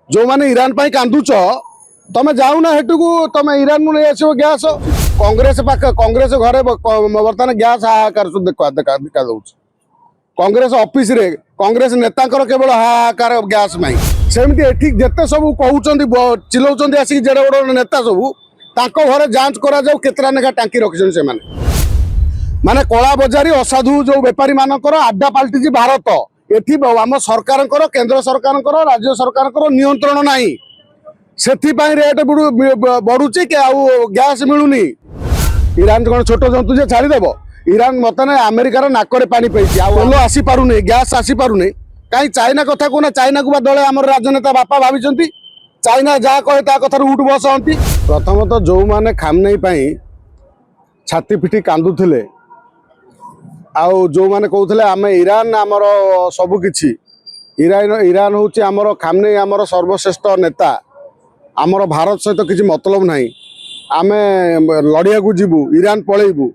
जो माने ईरान पाई कांदुच तमे जाऊना हेटू को तमे ईरान नु नहीं आसो गैस कांग्रेस पाख कांग्रेस घरे बर्तमान गैस हाहाकार देखा देखा देखा दउछ कांग्रेस ऑफिस रे कांग्रेस नेतांकर केवल हाहाकार गैस नहीं सेमती एठी जेते सब कहउचंदी चिलौचंदी आसी जेडे बड़ नेता सब तांको घरे जांच करा जाऊ केतरा नेखा टांकी रखिसन से माने कला बजारी असाधु जो बेपारी मानकर आड्डा पलटि भारत एठी आम सरकार केंद्र सरकार राज्य सरकार नियंत्रण नहीं से रेट बढ़ुची कि गैस मिलूनी ईरान कौन छोट जंतु जे छाड़देव ईरान बर्तमान अमेरिकार नाकरे पानी पेची तेल आसी पारुनी गैस आसी पारुनी कहीं चाइना कथा कहना चाइना को दले आम राजनेता बापा भावी चाइना जहाँ कहे ता कथार उठ बस हंती प्रथमतः जो मैंने खामनेई छाती पिटी कांदुले आउ जो मैंने कहते आम ईरान आमर सबकि ईरान हूँ आमर खामनेई आमर सर्वश्रेष्ठ नेता आमर भारत सहित किसी मतलब नहीं आम लड़िया को जीवु ईरान पलैबू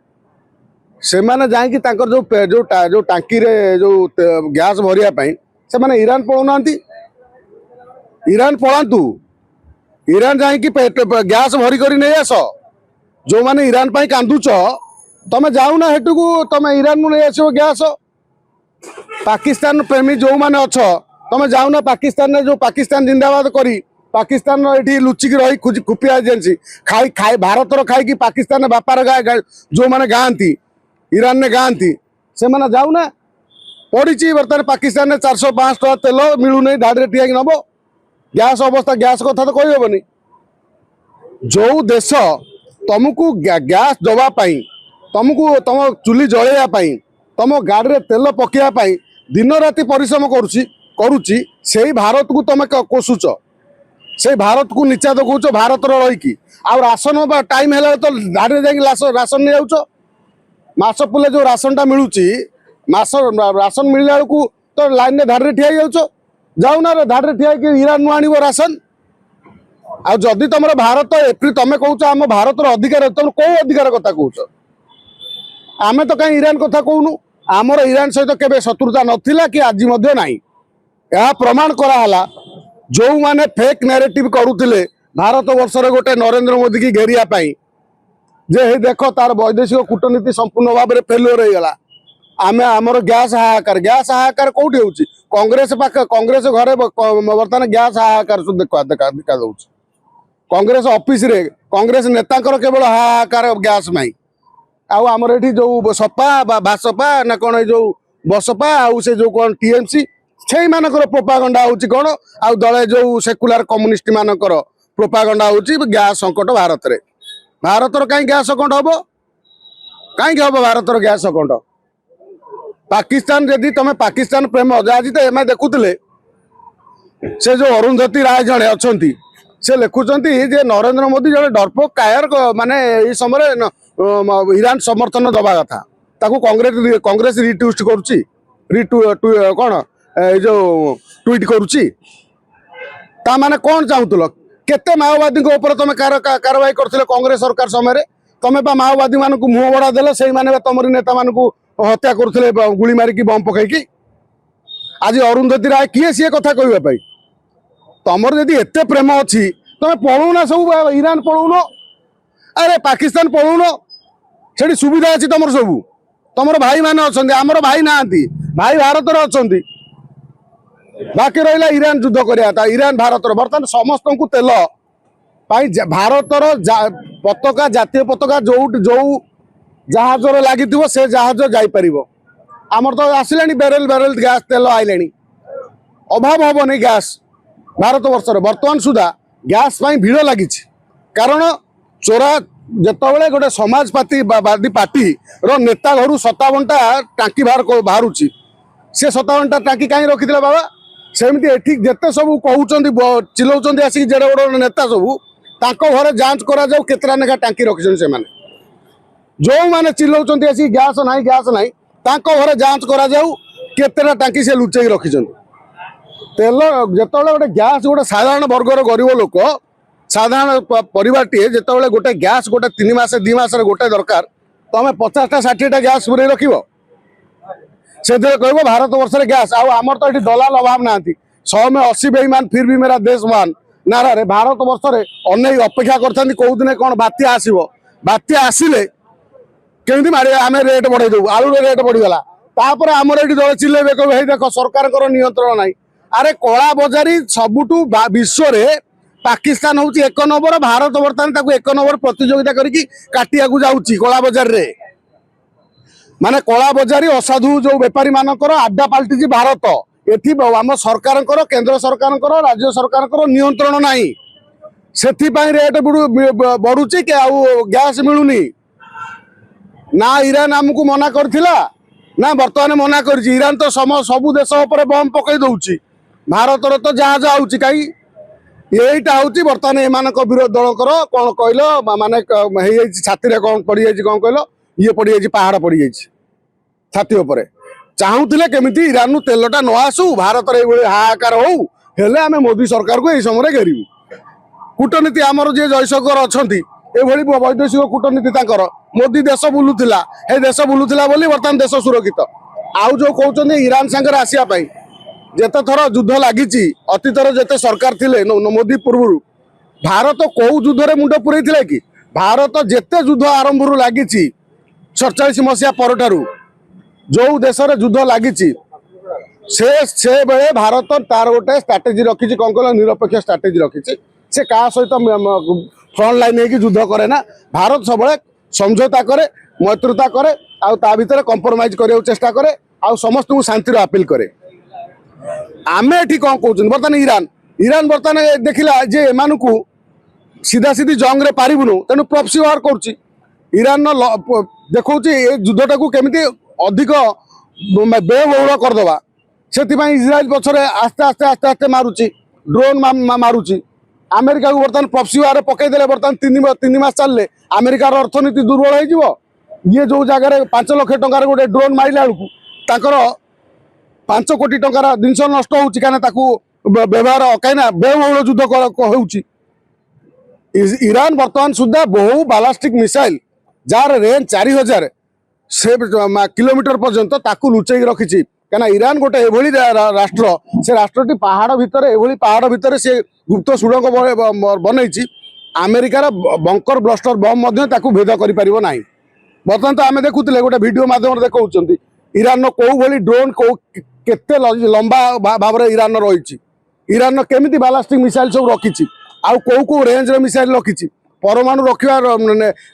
से मैंने जाकि जो टांकी रे जो गैस भरिया से मैंने ईरान पलाऊना ईरान पलांतु ईरान जाकि गैस भरी कर नहीं आस जो मैंने ईरान पाई कांदुच तमे जाऊना हेटू को तमे ईरान नु नहीं आसो गैस पाकिस्तान प्रेमी जो मैंने अच्छ तमे जाऊना पाकिस्तान ने जो पाकिस्तान जिंदाबाद करी पाकिस्तान ये लुचिकी रही खुफिया एजेंसी खाई खाई भारत खाई पाकिस्तान बापार गाय जो मैंने गाँती ईरान ने गाँती से मैंने जाऊना पड़ी बर्तमान पाकिस्तान ने 400-500 टका तेल मिलूनी धाड़ी ठिया नब गैस अवस्था गैस कथा तो कहीहबनी जो देश तुमको गैस दवापाई तुमको तुम चुली जलैयापाई तुम गाड़ी में तेल पकड़ापी दिन राति परिश्रम करुच्ची से भारत को तुम कोसुच से भारत को नीचा देखा भारत रही आ राशन टाइम है तो गाड़ी में जा राशन नहीं जाऊच मास पुले जो राशन मिलूँ राशन मिलला बेलू तो लाइन में धाड़ी ठिया जाऊच जाऊना धाड़ी ठिया ईरान नु आनिबो राशन आ जदि तुम भारत तुम कौच आम भारत अधिकार तुम कौ अधिकार कथा कौच आमे तो कहीं ईरान कथा कहूनु आमर ईरान सहित केबे शत्रुता नथिला कि आज मध्य नाही यह प्रमाण कराला जो माने फेक नैरेटिव करुले भारत वर्षर गोटे नरेंद्र मोदी की घेरिया पाई जे हे देख तार वैदेशिक कूटनीति संपूर्ण भाव में फेल्योर हो गला आमे आमर गैस हाहाकार कौटी होउची कांग्रेस पाख कांग्रेस घरे बर्तमान गैस हाहाकार देखा देखा देखा दउछ कांग्रेस ऑफिस रे कांग्रेस नेतांकर केवल हाहाकार गैस नहीं आउ आमर एठी जो सपा बासपा ना कौन जो बसपा आउ से जो कौन टीएमसी से मानकर प्रोपागंडा होची कौन आउ दले जो सेकुलर कम्युनिस्ट मानकर प्रोपागंडा होची गैस संकट भारत रे भारतर कहीं गैस संकट हम कहीं हम भारतर गैस संकट पाकिस्तान जदि तुम पाकिस्तान प्रेम आज तो एम देखुले से जो अरुंधति राय जड़े अच्छा से लिखुंट जे नरेंद्र मोदी जड़े डरपोक कायर माने ये समय ईरान समर्थन दबा कथा ताकू कांग्रेस रिट्वीट करुच्ची कौन जो ट्वीट करुच्ची ता माने कौन चाहूल केते माओवादी ऊपर तुम कार्रवाई करथिले कांग्रेस सरकार समय तुम माओवादी मान मुह बड़ा देल से तुम नेता मान हत्या करुले गुली मारिकी बम पकईकी आज अरुंधति राय किए सी कथा कहवाई तुमर जदि एते प्रेम अच्छी तुम पलौना सब ईरान पलौन अरे पाकिस्तान पलौन से सुविधा अच्छी तुम सब तुम भाई मान अच्छा आमर भाई ना भाई भारत अच्छा बाकी रहा ईरान युद्ध करवा ईरान भारत बर्तमान समस्त को तेल भारतर पताका जातीय पताका जो जो जहाज लगी से जहाज जापर आमर तो आसला बेरेल बेरेल गैस तेल आईले अभाव हम नहीं गैस भारत वर्ष बर्तमान सुधा गैस भिड़ लगी कारण चोरा जिते गोटे समाजवादी पार्टी नेता घर 57टा टांकी बाहर सी 57टा टांकी कहीं रखी बाबा सेमती एठी जेते सब कहउचंदी चिलौचंदी आसी जेडे बड़ नेता सब तांको घरे जांच करा जाऊ केतरा नेखा टांकी रखिसन से माने जो माने चिलौचंदी आसी गैस नाही तांको घरे जांच करा जाऊ केतरा टांकी से लुचेई रखिसन तेल जेतेबेले गोटे गैस गोटे साधारण वर्गर गरीब लोक साधारण परिवारटी जेतेबेले गोटे गैस गोटे 3 मास 2 मास गोटे दरकार तमे 50टा 60टा गैस पुरे रखिबो से कह भारत वर्ष गैस आमर तो ये दलाल अभाव ना 100 में 80 बेईमान फिर भी मेरा देश मान नारा रे भारत वर्ष रे अनेक अपेक्षा करथांती कोउ दिने कोन बात्या आसीबो बात्या आसिले केमती मारे आमे रेट बढ़ाई देबू आलू रेट बढ़ी गला तापर आमर एठी दल चिल्लेबे कहबे हे देखो सरकार कर नियंत्रण नाही अरे कला बजारी सबुटू विश्व रे पाकिस्तान होची 1 नंबर भारत वर्तमान ताकू 1 नंबर प्रतियोगिता करके काटिया को जाउची कला बजार रे माने कला बजारी असाधु जो व्यापारी मानकर आड्डा पाल्टी भारत एठी आम सरकार केंद्र सरकार राज्य सरकार नियंत्रण नाही सेथिपाई रेट बढ़ुची के आउ गैस मिलुनी ना ईरान आमको मना करथिला ना बर्तमान मना कर ईरान तो सबु देश उपर बम पकई दउची भारत तो जहाज आउची कहीं यहीटा हूँ बर्तमान एम विरोध दल कौन कहल माने छाती कौन पड़ जाए कौन कहल ये पड़ जाए पहाड़ पड़ जाए छाती उपर चाहूले केमी ईरान तेलटा न आसू भारत में हाहाकार होले आम मोदी सरकार को यही समय घेरू कूटनीति आमर जी जयशंकर अच्छा एभली वैदेशिक कूटनीति तांकर मोदी देश बुलूला हे देश बुलूला बर्तमान देश सुरक्षित आउ जो कहते ईरान सांगे आसापी जेते थर युद्ध लगी अतीतर जेते सरकार थिले मोदी पूर्व भारत कौ युद्ध रे मुंड पुरई कि भारत जेते युद्ध आरंभ लगी 47 मसीहा पर जो देश युद्ध लगी से बेले भारत तार गोटे स्ट्राटेजी रखी कौन कह निरपेक्ष स्ट्राटेजी रखी से क्या सहित फ्रंट लाइन युद्ध करे ना भारत सब समझौता करे मैत्रीता करे आ भीतर कंप्रोमाइज करने चेष्टा करे आ समस्त शांतिर अपील करे आमे एठी कौन कहते बर्तमान ईरान ईरान बर्तमान देखला जे एमान को सीधा सीधी जंग रे पारिबुनु तेणु प्रॉक्सी वार करुच्ची ईरान देखा युद्धटा को केमी अधिक व्ययबहुल करदे से इज्राएल पछरे आस्ते आस्ते आस्ते आस्ते मारुची ड्रोन मारुची अमेरिका को बर्तमान प्रॉक्सी वार पकईदे बर्तमान 3 मास चलले अमेरिकार अर्थनीति दुर्बल हो ये जो जगह 5 लाख टंकार गोटे ड्रोन मारिला बेलू 5 कोटी टंकार जिनस नष्ट हो व्यवहार कहीं व्ययबहुल युद्ध ईरान बर्तमान सुधा बहु बालास्टिक मिसाइल जार रेंज 4000 से किलोमीटर पर्यंत ताकू लुचई रखी कहीं ईरान गोटे एभली राष्ट्र से राष्ट्रटी पहाड़ भितर एभली पहाड़ भितर से गुप्त सुड़ंग बनई अमेरिकार बंकर ब्लास्टर बम भेद कर बर्तमान तो आम देखुले गोटे वीडियो माध्यम देखा ईरान कौ भली ड्रोन कौ केते लंबा भाव में ईरान रही ईरान केमी बालास्टिक मिसाइल सब रखी आउ कौ कौ रेंज मिसाइल रखी परमाणु रखा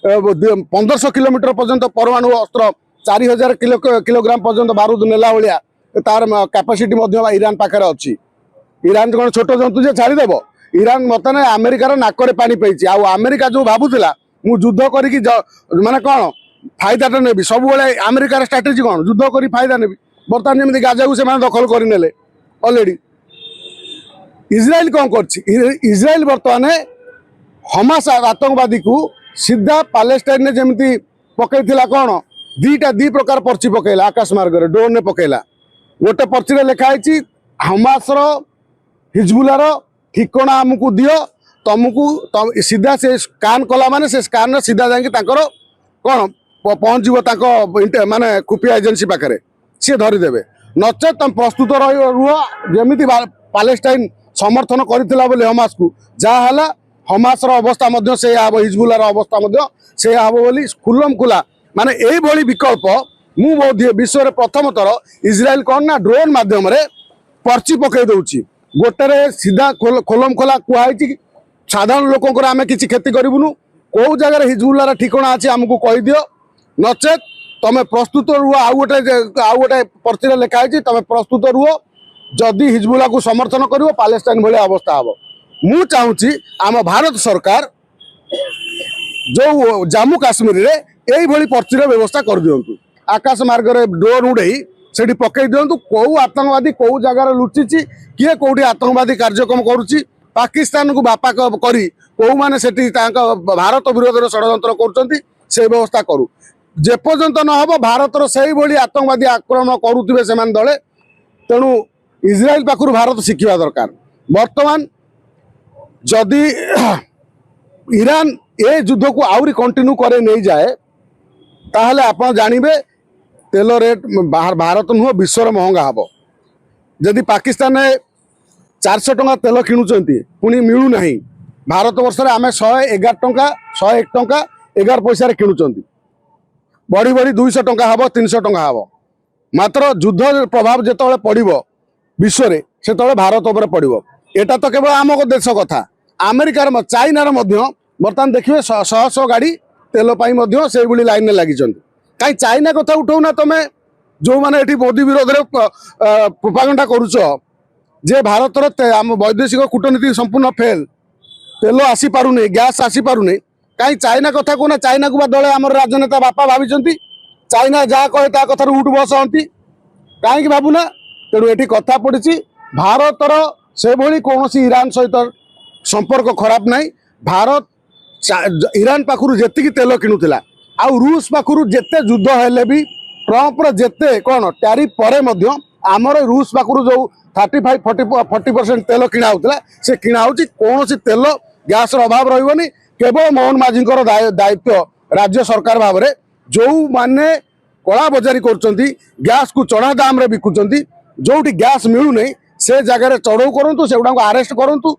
1500 किलोमीटर पर्यंत परमाणु अस्त्र 4000 किलोग्राम पर्यंत बारूद नेला भाया तार कैपेसिटी ईरान पाखे अच्छी ईरान कौन छोट जंतु जे छाड़देव ईरान बर्तमान अमेरिकार नाकरे पानी पाई अमेरिका जो भावुला मु युद्ध करी माने कौन फायदा नेबी सब अमेरिकार स्ट्राटेजी कौन युद्ध कर फायदा नेबी बर्तमान जमी गाजा को से दखल करने अलरेडी इज्राएल कौन कर इज्राएल बर्तमान हमास आतंकवादी को सीधा पालेस्टाइन ने जमी पकईला कौन दी प्रकार पर्ची पकईला आकाश मार्ग ड्रोन ने पकईला गोटे पर्ची लिखाई हमास हिजबुलार ठिकना आमको दियो तुमको सीधा से स्कान कला माने से स्कान सीधा जाकि कौन पहुँच माने खुफिया एजेंसी पाखे सी धरीदेवे नचे तुम प्रस्तुत रुह जमी पालेस्टाइन समर्थन करथिला हमास को जहाँ हमासर अवस्था से हिजबुलार अवस्था से हम बोली खुलम खुला माने यही भली विकल्प मुझे विश्व में प्रथम थर इज्राएल कौन ना ड्रोन मध्यम पर्ची पकई दूची गोटे सीधा खोलम खोला कहुई साधारण लोक आम कि क्षति करूँ कौ जगह हिजबुलार ठिकना अच्छी आमको कहीदियो नचेत तुम प्रस्तुत रुह आउ गोटे पर्ची लिखाई तुम प्रस्तुत रुह जदि हिजबुला को समर्थन कर पालेस्टाइन भाया अवस्था हम मु चाहूँगी आम भारत सरकार जो जम्मू काश्मीर रे यही भली पर्ची व्यवस्था कर दिंतु आकाश मार्ग ड्रोन उड़े से पकई दिंतु कौ आतंकवादी कौ जगार लुचि किए कौटी आतंकवादी कार्यक्रम करुच्ची पाकिस्तान को बापा करी कौ मैंने से भारत विरोध में षड्यंत्र कर व्यवस्था करूँ जेपर्यंत न हम भारतर से आतंकवादी आक्रमण करुवे से दले तेणु इज्राएल पाखु भारत शिखा दरकार बर्तमान जदि ईरान ए युद्ध को आउरी कंटिन्यू करे नहीं जाए ताहले आपण जानिबे तेल रेट भारत नुह विश्व महंगा हम जदि पाकिस्तान 400 टंका तेल किणुचंती पुणी मिलू नहीं भारत वर्ष रे आमे 111 टंका 101 टंका 11 पैसा रे किणुचंती बड़ी बड़ी 200 टंका हबो 300 टंका हबो मात्र युद्ध प्रभाव जेतବେଳେ पड़िबो विश्व रे सेतବେଳେ भारत ऊपर पड़िबो एटा तो केवल आम देश कथा अमेरिकार चाइनार बर्तमान देखिए शह शह गाड़ी तेल से लाइन लगी कहीं चाइना कथा उठाऊना तुम जो मैंने ये मोदी विरोध में प्रोपागेंडा करुच जे भारत आम वैदेशिक कूटनीति संपूर्ण फेल तेल आसी पारुनी गैस आसी पारुनी कहीं चाइना कथा कहना चाइना को दले आम राजनेता बापा भावी चाइना जहाँ कहे ता कथार उठ बस हंती कहीं भावुना तेणु ये कथा पड़ी भारतर से भली कौन ईरान सहित संपर्क खराब नहीं भारत ईरान पाखु जी तेल किणुला आउ रूस पाखु जिते युद्ध हेले भी ट्रम्पर जिते कौन टैरिफ पर आमर रूस पाखु जो 35-40% तेल किणा होता से किणा हो कौन तेल गैस अभाव रही केवल मोहन माझी दायित्व राज्य सरकार भाव में जो माने कला बजारी गैस को चढ़ा दाम रे बिकुचंती जोटी गैस मिलू नहीं से जगह चढ़ऊ करूँ से गुड़ा आरेस्ट करूँ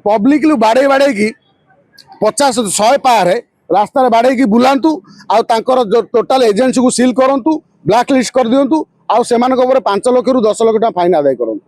पब्लिक बाड़े बाड़े की 50-100 पारे रास्ता बाड़े की बुलांतु आर जो टोटाल एजेंसी को सील करूँ ब्लैक लिस्ट कर दिंतु आउ से 5 लाख रु 10 लाख फाइन आदाय करूँ।